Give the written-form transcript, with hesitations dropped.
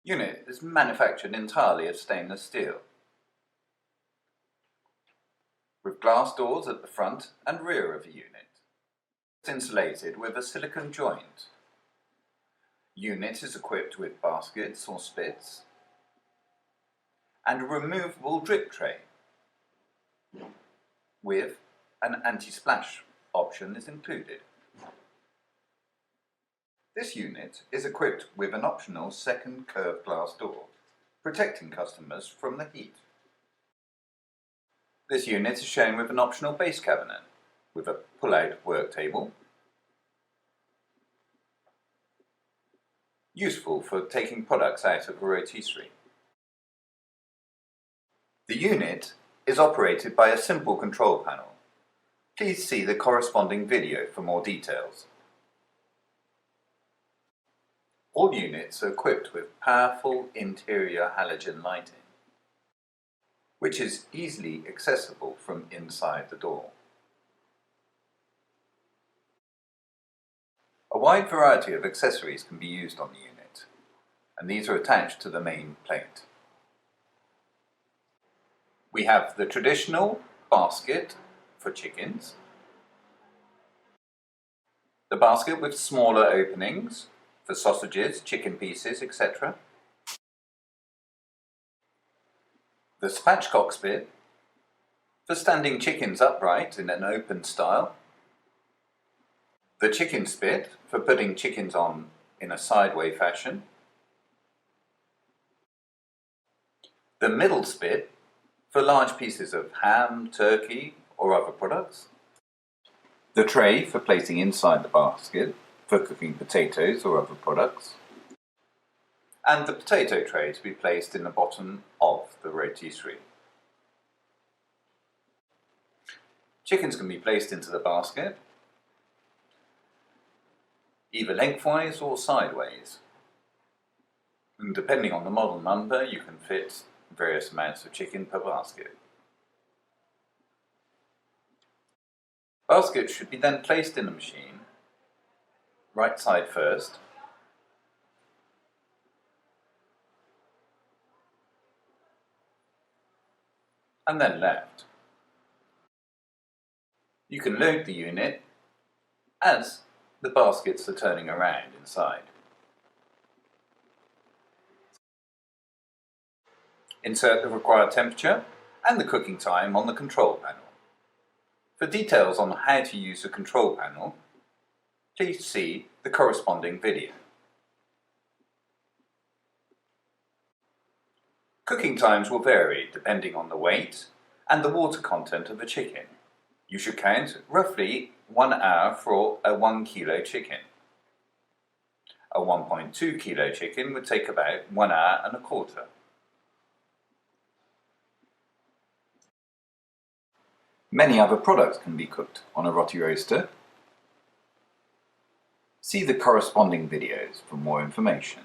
Unit is manufactured entirely of stainless steel, with glass doors at the front and rear of the unit. It's insulated with a silicone joint. Unit is equipped with baskets or spits and a removable drip tray with an anti-splash option is included. This unit is equipped with an optional second curved glass door, protecting customers from the heat. This unit is shown with an optional base cabinet with a pull-out work table, useful for taking products out of a rotisserie. The unit is operated by a simple control panel. Please see the corresponding video for more details. All units are equipped with powerful interior halogen lighting, which is easily accessible from inside the door. A wide variety of accessories can be used on the unit, and these are attached to the main plate. We have the traditional basket for chickens, the basket with smaller openings for sausages, chicken pieces, etc. The spatchcock spit for standing chickens upright in an open style. The chicken spit for putting chickens on in a sideway fashion. The middle spit for large pieces of ham, turkey or other products. The tray for placing inside the basket for cooking potatoes or other products. And the potato tray to be placed in the bottom of the rotisserie. Chickens can be placed into the basket, either lengthwise or sideways. And depending on the model number, you can fit various amounts of chicken per basket. Baskets should be then placed in the machine, right side first, and then left. You can load the unit as the baskets are turning around inside. Insert the required temperature and the cooking time on the control panel. For details on how to use the control panel, please see the corresponding video. Cooking times will vary depending on the weight and the water content of the chicken. You should count roughly 1 hour for a 1 kilo chicken. A 1.2 kilo chicken would take about 1 hour and a quarter. Many other products can be cooked on a Roti-Roaster. See the corresponding videos for more information.